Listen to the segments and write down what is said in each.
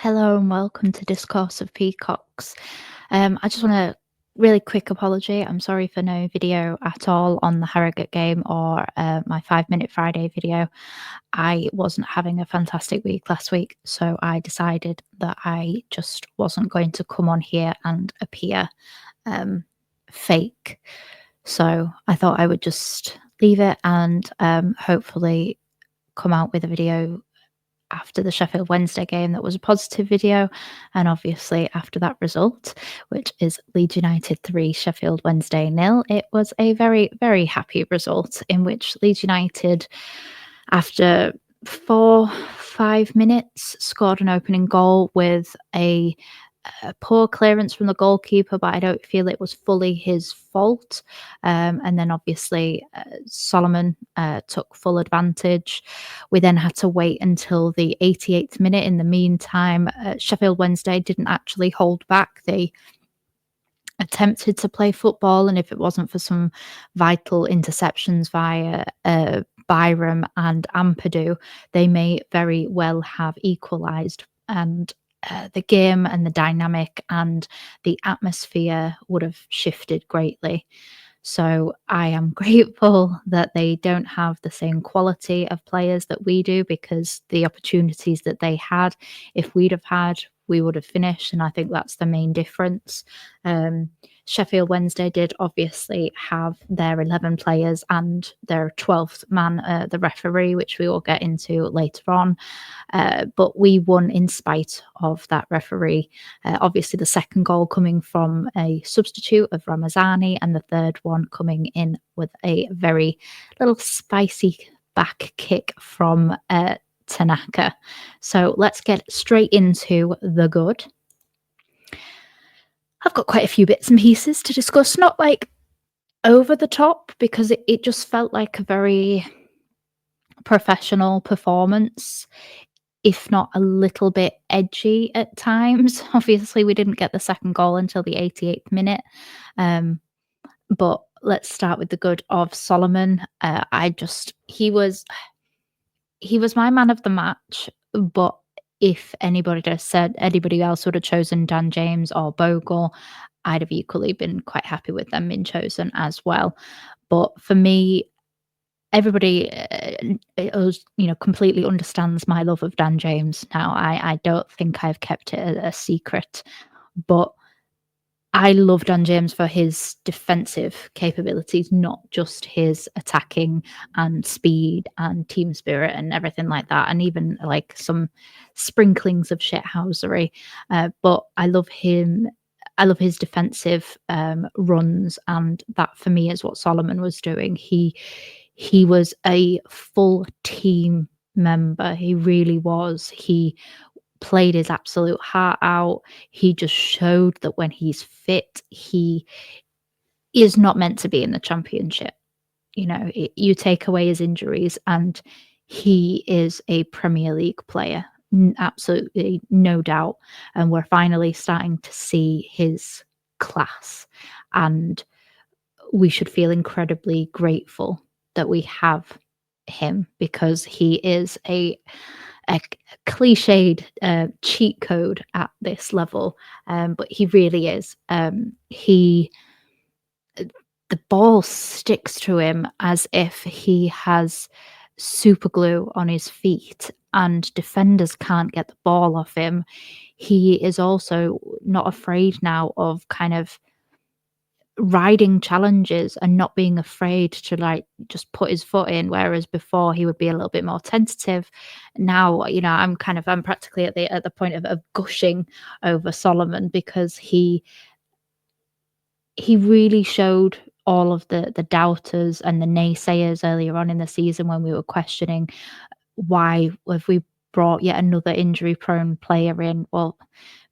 Hello and welcome to Discourse of Peacocks. I just want a really quick apology. I'm sorry for no video at all on the Harrogate game or my 5 Minute Friday video. I wasn't having a fantastic week last week, so I decided that I just wasn't going to come on here and appear fake. So I thought I would just leave it and hopefully come out with a video after the Sheffield Wednesday game that was a positive video, and obviously after that result, which is Leeds United 3, Sheffield Wednesday 0. It was a very, very happy result in which Leeds United, after 4-5 minutes, scored an opening goal with a poor clearance from the goalkeeper, but I don't feel it was fully his fault. And then obviously Solomon took full advantage. We then had to wait until the 88th minute. In the meantime, Sheffield Wednesday didn't actually hold back. They attempted to play football, and if it wasn't for some vital interceptions via Byram and Ampadu, they may very well have equalised. And the game and the dynamic and the atmosphere would have shifted greatly. So I am grateful that they don't have the same quality of players that we do, because the opportunities that they had, if we'd have had, we would have finished. And I think that's the main difference. Sheffield Wednesday did obviously have their 11 players and their 12th man, the referee, which we will get into later on. But we won in spite of that referee. Obviously, the second goal coming from a substitute of Ramazani, and the third one coming in with a very little spicy back kick from Tanaka. So let's get straight into the good. I've got quite a few bits and pieces to discuss, not like over the top, because it just felt like a very professional performance, if not a little bit edgy at times. Obviously, we didn't get the second goal until the 88th minute. But let's start with the good of Solomon. He was my man of the match, but if anybody else would have chosen Dan James or Bogle, I'd have equally been quite happy with them being chosen as well. But for me, everybody completely understands my love of Dan James now. I don't think I've kept it a secret, but I love Dan James for his defensive capabilities, not just his attacking and speed and team spirit and everything like that, and even like some sprinklings of shithousery. But I love him. I love his defensive runs, and that for me is what Solomon was doing. He was a full team member. He really was. He played his absolute heart out. He just showed that when he's fit, he is not meant to be in the Championship. You take away his injuries and he is a Premier League player. Absolutely, no doubt. And we're finally starting to see his class. And we should feel incredibly grateful that we have him, because he is a cliched cheat code at this level, but he really is. The ball sticks to him as if he has super glue on his feet, and defenders can't get the ball off him. He is also not afraid now of kind of riding challenges and not being afraid to like just put his foot in, whereas before he would be a little bit more tentative. Now I'm practically at the point of gushing over Solomon, because he really showed all of the doubters and the naysayers earlier on in the season, when we were questioning why have we brought yet another injury prone player in. Well,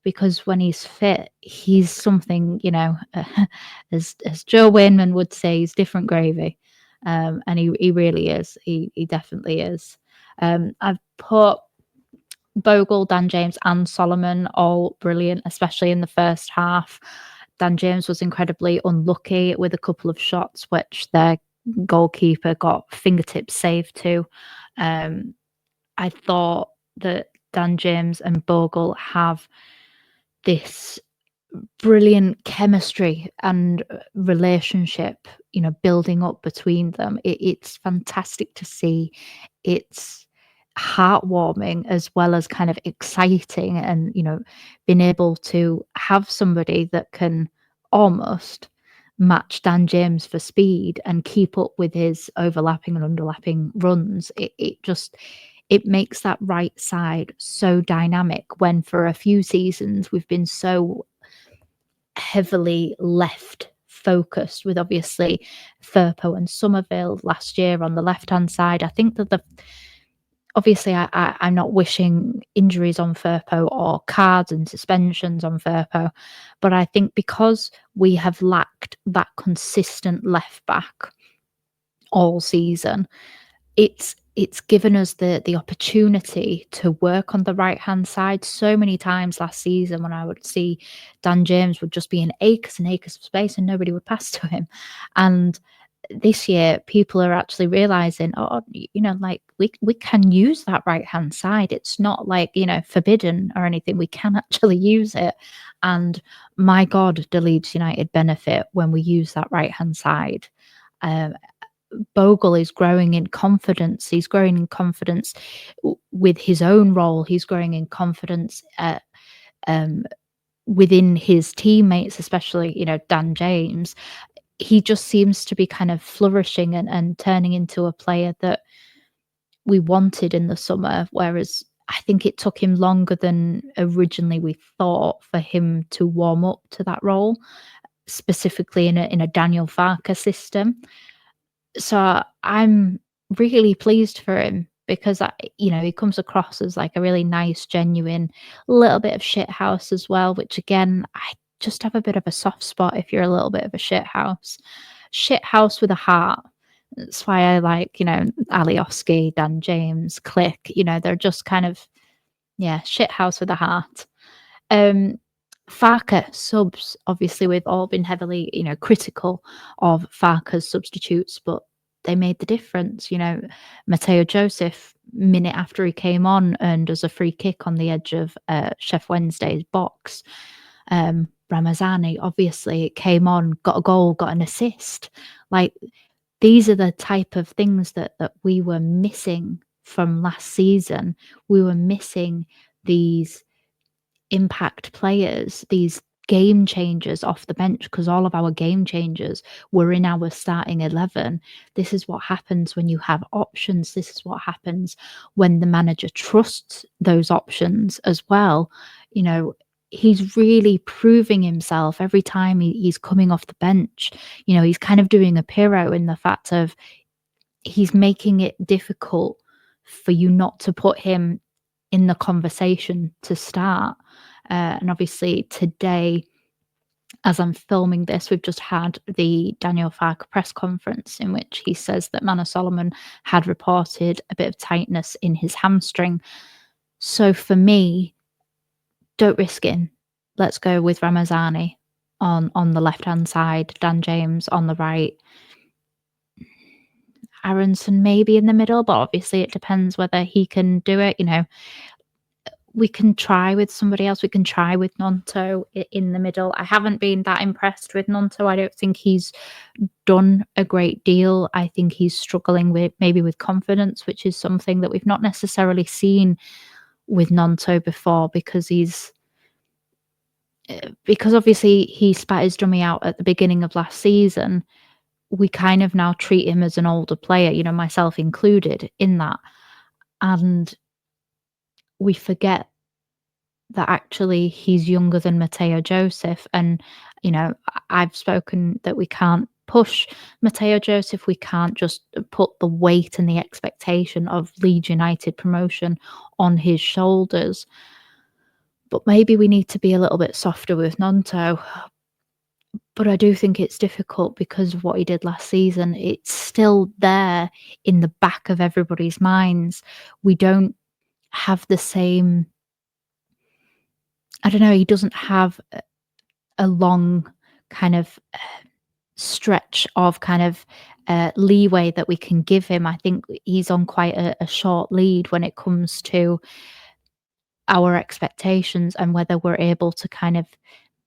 because when he's fit, he's something, as Joe Wayman would say, he's different gravy. And he really is. He definitely is. I've put Bogle, Dan James, and Solomon all brilliant, especially in the first half. Dan James was incredibly unlucky with a couple of shots, which their goalkeeper got fingertips saved to. I thought that Dan James and Bogle have this brilliant chemistry and relationship, building up between them. It's fantastic to see. It's heartwarming as well as kind of exciting, and being able to have somebody that can almost match Dan James for speed and keep up with his overlapping and underlapping runs. It makes that right side so dynamic, when for a few seasons we've been so heavily left focused, with obviously Firpo and Somerville last year on the left-hand side. I think that obviously I'm not wishing injuries on Firpo or cards and suspensions on Firpo, but I think because we have lacked that consistent left back all season, it's given us the opportunity to work on the right-hand side. So many times last season when I would see Dan James would just be in acres and acres of space and nobody would pass to him. And this year, people are actually realizing, like we can use that right-hand side. It's not like, forbidden or anything. We can actually use it. And my God, do Leeds United benefit when we use that right-hand side. Um, Bogle is growing in confidence. He's growing in confidence with his own role. He's growing in confidence um, within his teammates, especially, Dan James. He just seems to be kind of flourishing and turning into a player that we wanted in the summer, whereas I think it took him longer than originally we thought for him to warm up to that role, specifically in a Daniel Farker system. So I'm really pleased for him because he comes across as like a really nice, genuine, little bit of shit house as well, which again, I just have a bit of a soft spot if you're a little bit of a shit house. Shit house with a heart. That's why I like, Alioski, Dan James, Click, they're just kind of, yeah, shit house with a heart. Um, Farker subs, obviously, we've all been heavily, critical of Farker's substitutes, but they made the difference. Matteo Joseph, minute after he came on, earned us a free kick on the edge of Chef Wednesday's box. Ramazani, obviously, came on, got a goal, got an assist. Like, these are the type of things that we were missing from last season. We were missing these impact players, these game changers off the bench, because all of our game changers were in our starting 11. This is what happens when you have options. This is what happens when the manager trusts those options as well. He's really proving himself every time he's coming off the bench. He's kind of doing a Pirro in the fact of he's making it difficult for you not to put him in the conversation to start. And obviously today, as I'm filming this, we've just had the Daniel Farke press conference in which he says that Manor Solomon had reported a bit of tightness in his hamstring. So for me, don't risk him. Let's go with Ramazani on the left-hand side, Dan James on the right, Aronson maybe in the middle, but obviously it depends whether he can do it. We can try with somebody else. We can try with Nonto in the middle. I haven't been that impressed with Nonto. I don't think he's done a great deal. I think he's struggling with confidence, which is something that we've not necessarily seen with Nonto before, because obviously he spat his dummy out at the beginning of last season. We kind of now treat him as an older player, myself included in that. And we forget that actually he's younger than Matteo Joseph. And, I've spoken that we can't push Matteo Joseph. We can't just put the weight and the expectation of Leeds United promotion on his shoulders. But maybe we need to be a little bit softer with Nonto. But I do think it's difficult because of what he did last season. It's still there in the back of everybody's minds. We don't have the same, I don't know, he doesn't have a long kind of stretch of kind of leeway that we can give him. I think he's on quite a short lead when it comes to our expectations and whether we're able to kind of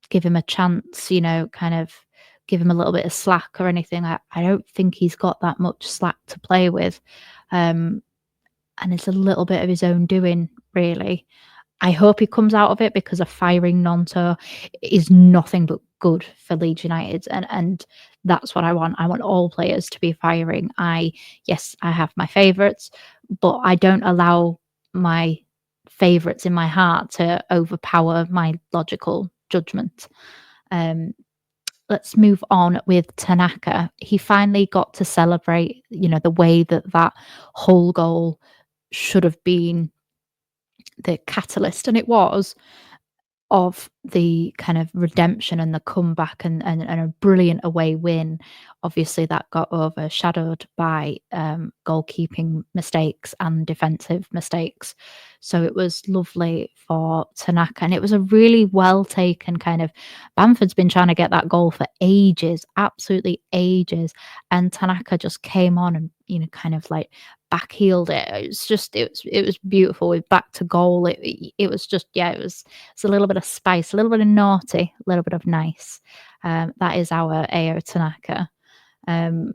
give him a chance, kind of give him a little bit of slack or anything. I don't think he's got that much slack to play with. Um, and it's a little bit of his own doing, really. I hope he comes out of it because a firing Nonto is nothing but good for Leeds United, and that's what I want. I want all players to be firing. Yes, I have my favourites, but I don't allow my favourites in my heart to overpower my logical judgment. Um, let's move on with Tanaka. He finally got to celebrate, the way that whole goal should have been the catalyst, and it was, of the kind of redemption and the comeback and a brilliant away win. Obviously, that got overshadowed by goalkeeping mistakes and defensive mistakes. So it was lovely for Tanaka, and it was a really well taken kind of. Bamford's been trying to get that goal for ages, absolutely ages, and Tanaka just came on and kind of like backheeled it. It was beautiful. With back to goal, it was just it's a little bit of spice, a little bit of naughty, a little bit of nice. That is our Ao Tanaka. Um,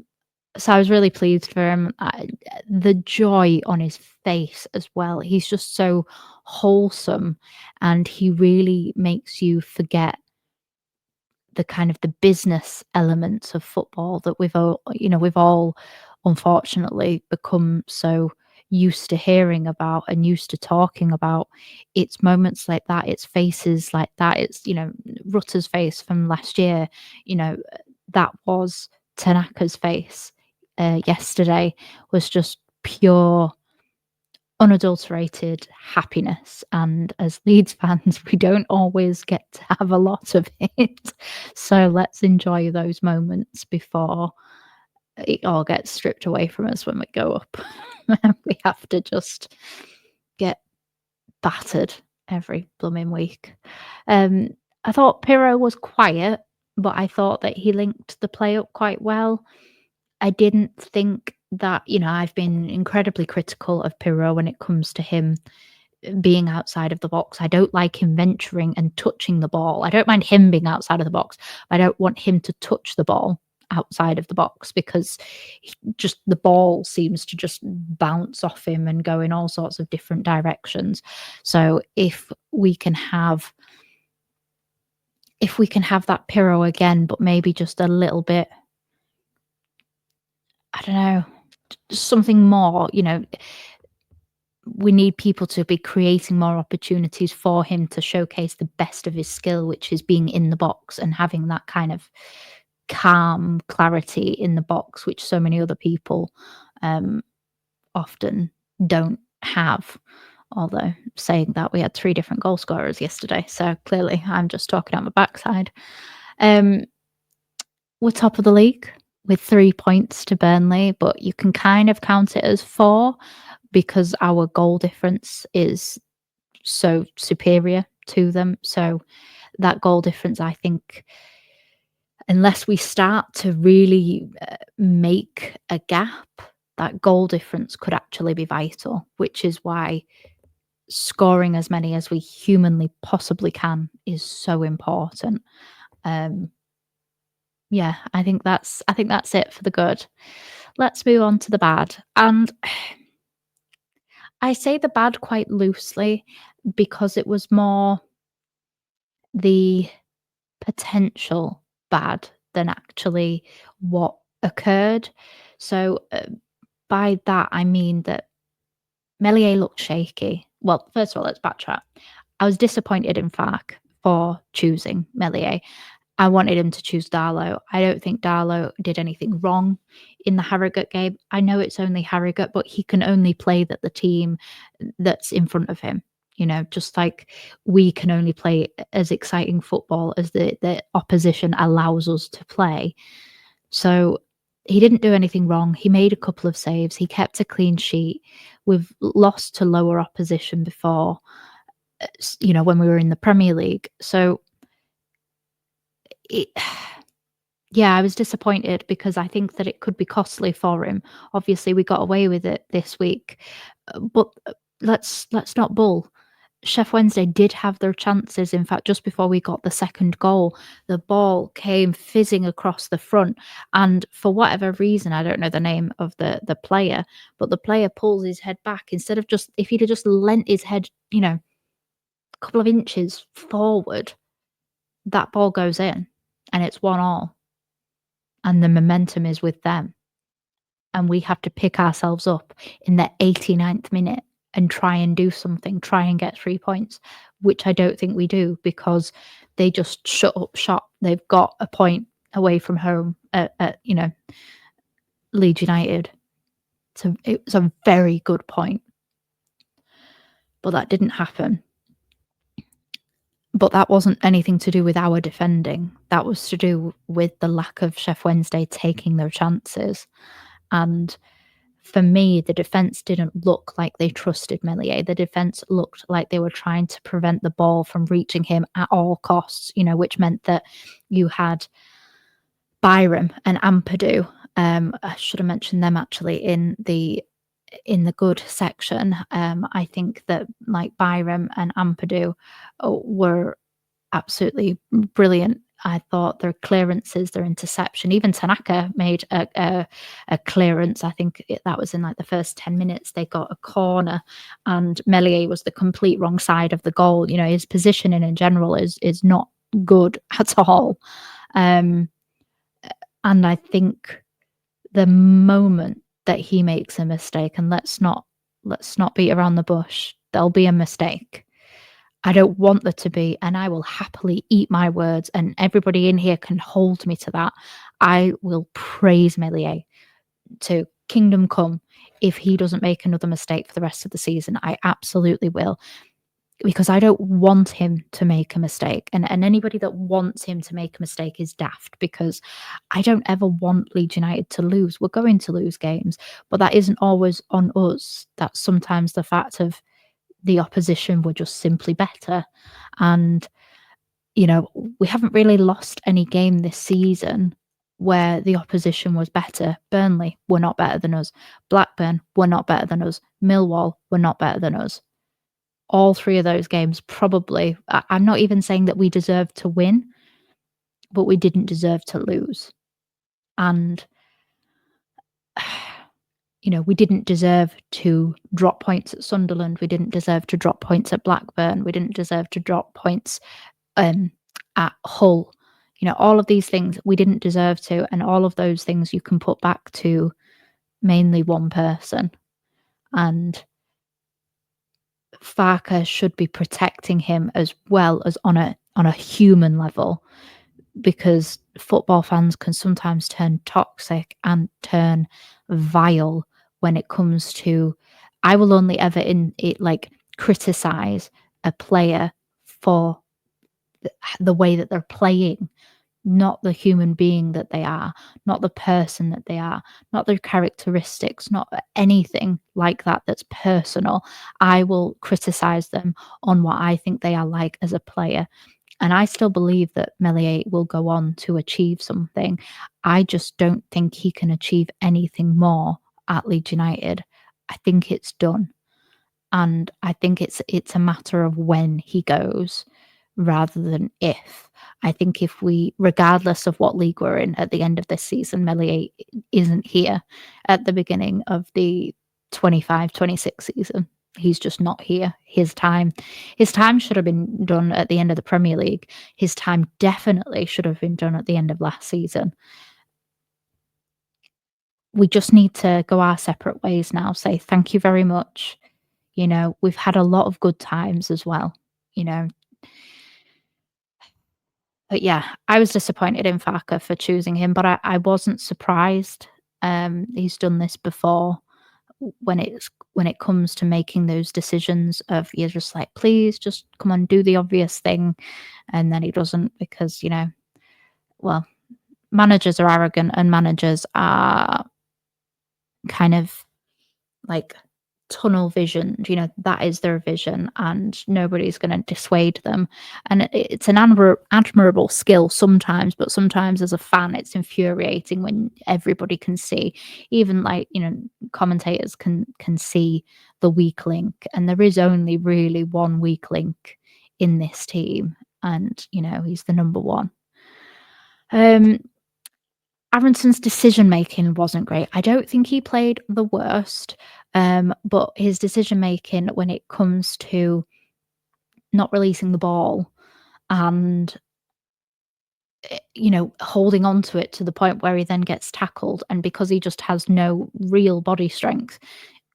so I was really pleased for him. The joy on his face as well. He's just so wholesome, and he really makes you forget the kind of the business elements of football that we've all unfortunately become so used to hearing about and used to talking about. It's moments like that, it's faces like that, it's Rutter's face from last year, that was Tanaka's face yesterday, was just pure unadulterated happiness. And as Leeds fans, we don't always get to have a lot of it. So let's enjoy those moments before it all gets stripped away from us when we go up. We have to just get battered every blooming week. I thought Pirro was quiet, but I thought that he linked the play up quite well. I didn't think that, I've been incredibly critical of Pirro when it comes to him being outside of the box. I don't like him venturing and touching the ball. I don't mind him being outside of the box, but I don't want him to touch the ball outside of the box because just the ball seems to just bounce off him and go in all sorts of different directions. So if we can have that Pirro again, but maybe just a little bit, I don't know, something more, we need people to be creating more opportunities for him to showcase the best of his skill, which is being in the box and having that kind of calm clarity in the box, which so many other people often don't have. Although saying that, we had 3 different goal scorers yesterday, so clearly I'm just talking out my backside. We're top of the league with 3 points to Burnley, but you can kind of count it as 4 because our goal difference is so superior to them. So that goal difference, I think, unless we start to really make a gap, that goal difference could actually be vital, which is why scoring as many as we humanly possibly can is so important. Yeah, I think that's it for the good. Let's move on to the bad. And I say the bad quite loosely because it was more the potential bad than actually what occurred. So by that, I mean that Meslier looked shaky. Well, first of all, let's backtrack. I was disappointed in Fark for choosing Meslier. I wanted him to choose Darlow. I don't think Darlow did anything wrong in the Harrogate game. I know it's only Harrogate, but he can only play that the team that's in front of him. Just like we can only play as exciting football as the opposition allows us to play. So he didn't do anything wrong. He made a couple of saves. He kept a clean sheet. We've lost to lower opposition before, when we were in the Premier League. So yeah, I was disappointed because I think that it could be costly for him. Obviously, we got away with it this week, but let's not bull. Sheffield Wednesday did have their chances. In fact, just before we got the second goal, the ball came fizzing across the front. And for whatever reason, I don't know the name of the player, but the player pulls his head back instead of just, if he'd have just lent his head, a couple of inches forward, that ball goes in and it's 1-1. And the momentum is with them. And we have to pick ourselves up in the 89th minute and try and do something, try and get 3 points, which I don't think we do because they just shut up shop. They've got a point away from home at Leeds United. So it was a very good point. But that didn't happen. But that wasn't anything to do with our defending. That was to do with the lack of Sheffield Wednesday taking their chances. And for me, the defence didn't look like they trusted Meslier. The defence looked like they were trying to prevent the ball from reaching him at all costs, which meant that you had Byram and Ampadu. I should have mentioned them actually in the good section. I think that like Byram and Ampadu were absolutely brilliant. I thought their clearances, their interception, even Tanaka made a clearance. I think that was in like the first 10 minutes. They got a corner and Meslier was the complete wrong side of the goal. His positioning in general is not good at all. And I think the moment that he makes a mistake, and let's not beat around the bush, there'll be a mistake. I don't want there to be, and I will happily eat my words, and everybody in here can hold me to that. I will praise Meslier to kingdom come if he doesn't make another mistake for the rest of the season. I absolutely will, because I don't want him to make a mistake. And anybody that wants him to make a mistake is daft, because I don't ever want Leeds United to lose. We're going to lose games, but that isn't always on us. That's sometimes the fact of the opposition were just simply better. And, we haven't really lost any game this season where the opposition was better. Burnley were not better than us. Blackburn were not better than us. Millwall were not better than us. All three of those games probably, I'm not even saying that we deserved to win, but we didn't deserve to lose. And we didn't deserve to drop points at Sunderland. We didn't deserve to drop points at Blackburn. We didn't deserve to drop points at Hull. All of these things we didn't deserve to. And all of those things you can put back to mainly one person. And Farker should be protecting him as well as on a human level, because football fans can sometimes turn toxic and turn vile when it comes to, I will only ever criticize a player for the way that they're playing, not the human being that they are, not the person that they are, not their characteristics, not anything like that that's personal. I will criticize them on what I think they are like as a player. And I still believe that Meslier will go on to achieve something. I just don't think he can achieve anything more at Leeds United. I think it's done. And I think it's a matter of when he goes rather than if. I think if we, regardless of what league we're in at the end of this season, Meslier isn't here at the beginning of the 25-26 season. He's just not here. His time should have been done at the end of the Premier League. His time definitely should have been done at the end of last season. We just need to go our separate ways now, say thank you very much. We've had a lot of good times as well, But yeah, I was disappointed in Farker for choosing him, but I wasn't surprised. He's done this before when it comes to making those decisions of, you're just like, please just come on, do the obvious thing. And then he doesn't, because, well, managers are arrogant and managers are kind of like tunnel visioned. That is their vision, and nobody's going to dissuade them. And it's an admirable skill sometimes, but sometimes as a fan, it's infuriating when everybody can see, even like commentators can see the weak link, and there is only really one weak link in this team, and he's the number one. Aronson's decision making wasn't great. I don't think he played the worst, but his decision making when it comes to not releasing the ball and holding on to it to the point where he then gets tackled, and because he just has no real body strength,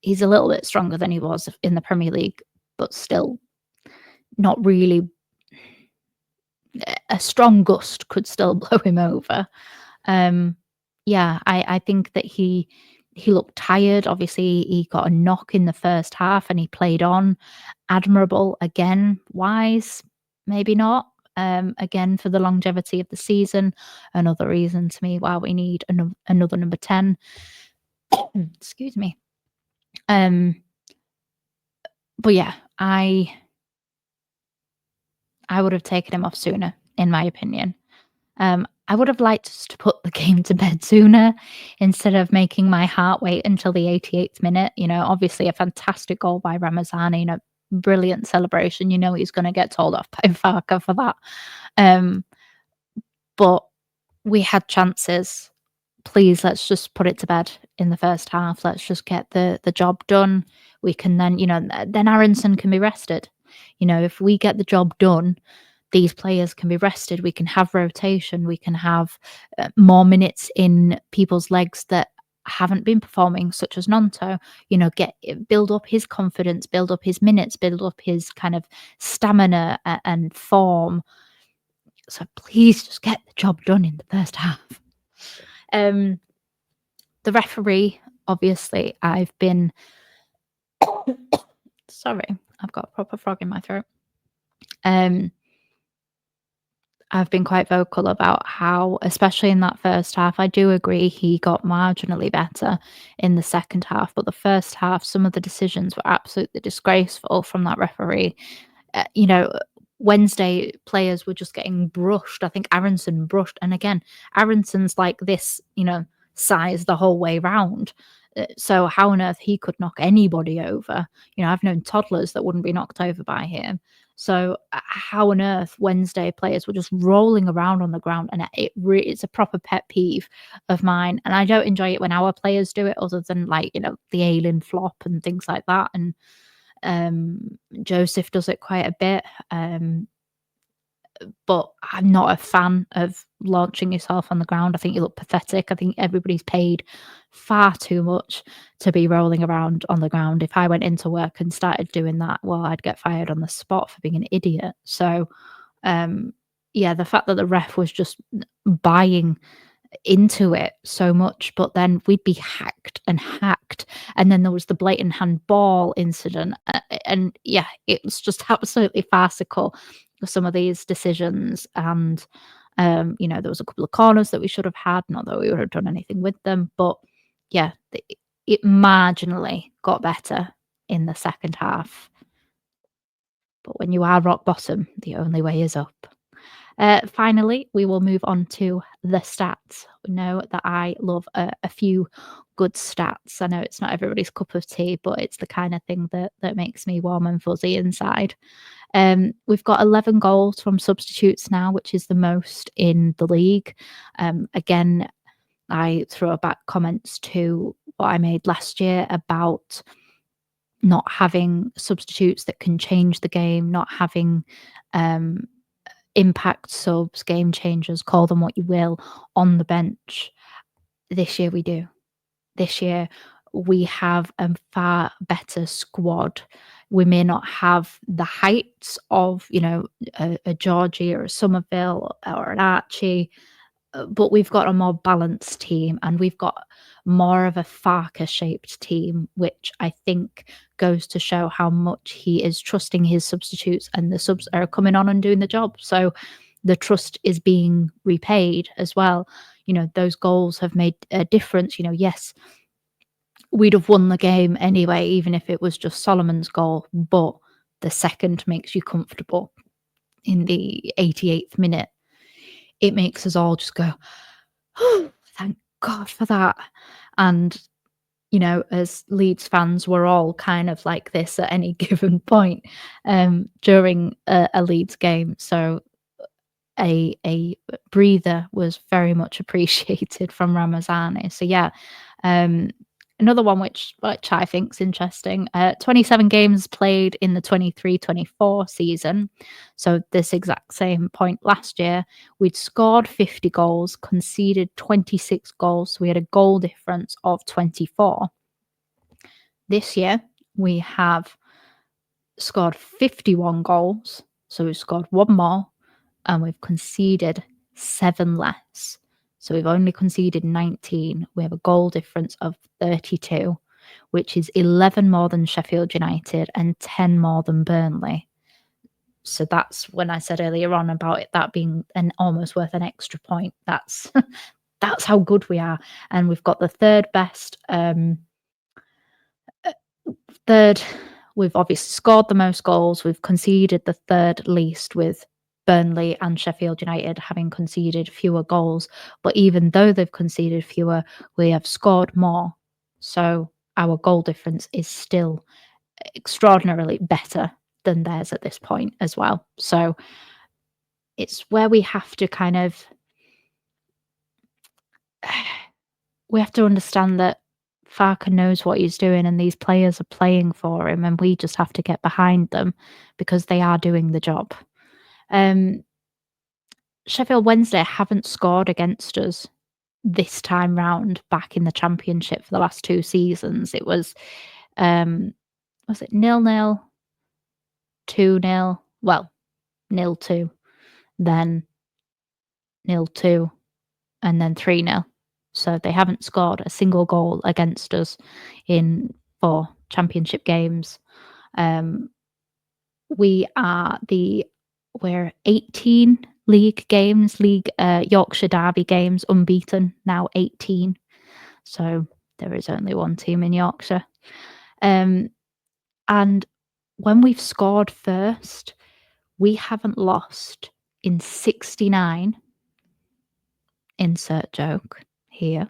he's a little bit stronger than he was in the Premier League, but still not really. A strong gust could still blow him over. Yeah, I think that he looked tired. Obviously, he got a knock in the first half and he played on. Admirable again, wise, maybe not. Again, for the longevity of the season, another reason to me why we need another number 10. Excuse me. But yeah, I would have taken him off sooner, in my opinion. I would have liked us to put the game to bed sooner instead of making my heart wait until the 88th minute. Obviously a fantastic goal by Ramazani and a brilliant celebration. He's going to get told off by Farker for that. But we had chances. Please, let's just put it to bed in the first half. Let's just get the job done. We can then Aronson can be rested. If we get the job done, these players can be rested. We can have rotation. We can have more minutes in people's legs that haven't been performing, such as Nonto. Build up his confidence, build up his minutes, build up his kind of stamina and form. So please just get the job done in the first half. The referee, obviously, I've been sorry, I've got a proper frog in my throat. I've been quite vocal about how, especially in that first half, I do agree he got marginally better in the second half, but the first half, some of the decisions were absolutely disgraceful from that referee. uh, you know, Wednesday players were just getting brushed. I think Aronson brushed. And again, Aronson's like this, size the whole way round. So how on earth he could knock anybody over? I've known toddlers that wouldn't be knocked over by him. So how on earth Wednesday players were just rolling around on the ground, and it's a proper pet peeve of mine. And I don't enjoy it when our players do it, other than like the Ailing flop and things like that. And Joseph does it quite a bit. But I'm not a fan of launching yourself on the ground. I think you look pathetic. I think everybody's paid far too much to be rolling around on the ground. If I went into work and started doing that, well, I'd get fired on the spot for being an idiot. So, yeah, the fact that the ref was just buying into it so much, but then we'd be hacked and hacked, and then there was the blatant handball incident, and yeah, it was just absolutely farcical, some of these decisions. And there was a couple of corners that we should have had, not that we would have done anything with them, but yeah, it marginally got better in the second half. But when you are rock bottom, the only way is up. Finally, we will move on to the stats. We know that I love a few good stats. I know it's not everybody's cup of tea, but it's the kind of thing that makes me warm and fuzzy inside. We've got 11 goals from substitutes now, which is the most in the league. Again, I throw back comments to what I made last year about not having substitutes that can change the game, not having impact subs, game changers, call them what you will, on the bench. This year we do. This year we have a far better squad. We may not have the heights of, a Georgie or a Somerville or an Archie, but we've got a more balanced team, and we've got more of a Farker shaped team, which I think goes to show how much he is trusting his substitutes, and the subs are coming on and doing the job. So the trust is being repaid as well. Those goals have made a difference. Yes, we'd have won the game anyway, even if it was just Solomon's goal. But the second makes you comfortable in the 88th minute. It makes us all just go, oh, thank God for that. And, you know, as Leeds fans, we're all kind of like this at any given point during a Leeds game. So a breather was very much appreciated from Ramazani. So yeah, another one which I think is interesting. 27 games played in the 23-24 season. So this exact same point last year, we'd scored 50 goals, conceded 26 goals. So we had a goal difference of 24. This year we have scored 51 goals. So we've scored one more and we've conceded 7 less. So we've only conceded 19. We have a goal difference of 32, which is 11 more than Sheffield United and 10 more than Burnley. So that's when I said earlier on about that being almost worth an extra point. That's that's how good we are. And we've got the third best we've obviously scored the most goals. We've conceded the third least, with Burnley and Sheffield United having conceded fewer goals. But even though they've conceded fewer, we have scored more. So our goal difference is still extraordinarily better than theirs at this point as well. So it's where we have to kind of we have to understand that Farke knows what he's doing and these players are playing for him, and we just have to get behind them because they are doing the job. Sheffield Wednesday haven't scored against us this time round back in the Championship for the last 2 seasons. It was it 0-0, 2-0, well, 0-2, then 0-2, and then 3-0. So they haven't scored a single goal against us in 4 Championship games. We're 18 league games, Yorkshire Derby games unbeaten, now 18. So there is only one team in Yorkshire. And when we've scored first, we haven't lost in 69. Insert joke here.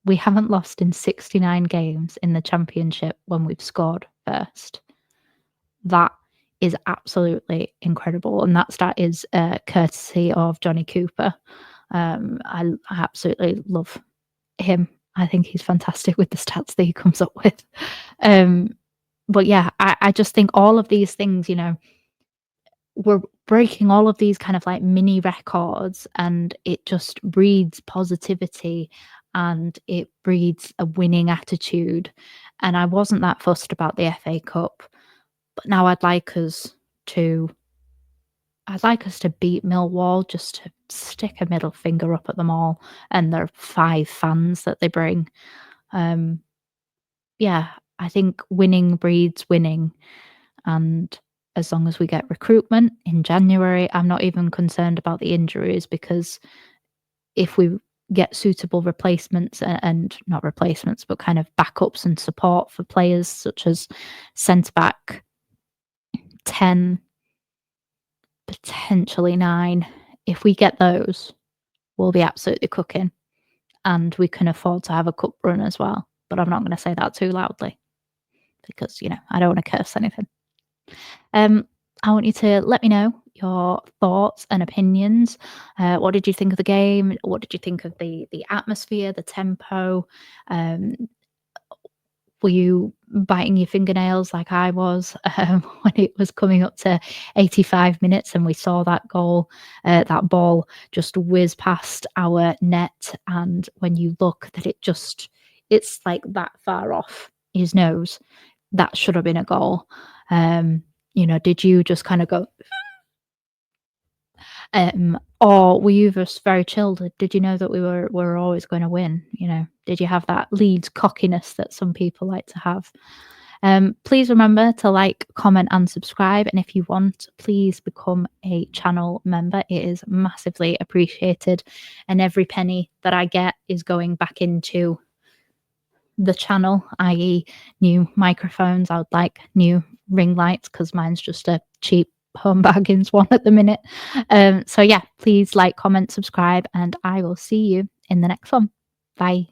We haven't lost in 69 games in the Championship when we've scored first. That is absolutely incredible, and that stat is courtesy of Johnny Cooper. I absolutely love him. I think he's fantastic with the stats that he comes up with. But yeah, I just think all of these things, you know, we're breaking all of these kind of like mini records, and it just breeds positivity and it breeds a winning attitude. And I wasn't that fussed about the FA Cup, but now I'd like us to beat Millwall, just to stick a middle finger up at them all and their 5 fans that they bring. Yeah, I think winning breeds winning, and as long as we get recruitment in January, I'm not even concerned about the injuries, because if we get suitable replacements and not replacements, but kind of backups and support for players such as centre back 10, potentially 9, if we get those, we'll be absolutely cooking, and we can afford to have a cup run as well. But I'm not going to say that too loudly because, you know, I don't want to curse anything. I want you to let me know your thoughts and opinions. What did you think of the game? What did you think of the atmosphere, the tempo? Were you biting your fingernails like I was when it was coming up to 85 minutes and we saw that goal, that ball just whiz past our net, and when you look that it's like that far off his nose, that should have been a goal. You know, did you just kind of go, or were you just very chilled? Did you know that we were always going to win? You know, did you have that Leeds cockiness that some people like to have? Please remember to like, comment, and subscribe. And if you want, please become a channel member. It is massively appreciated, and every penny that I get is going back into the channel, i.e. new microphones. I would like new ring lights because mine's just a cheap Home Bargains one at the minute. So yeah, please like, comment, subscribe, and I will see you in the next one. Bye.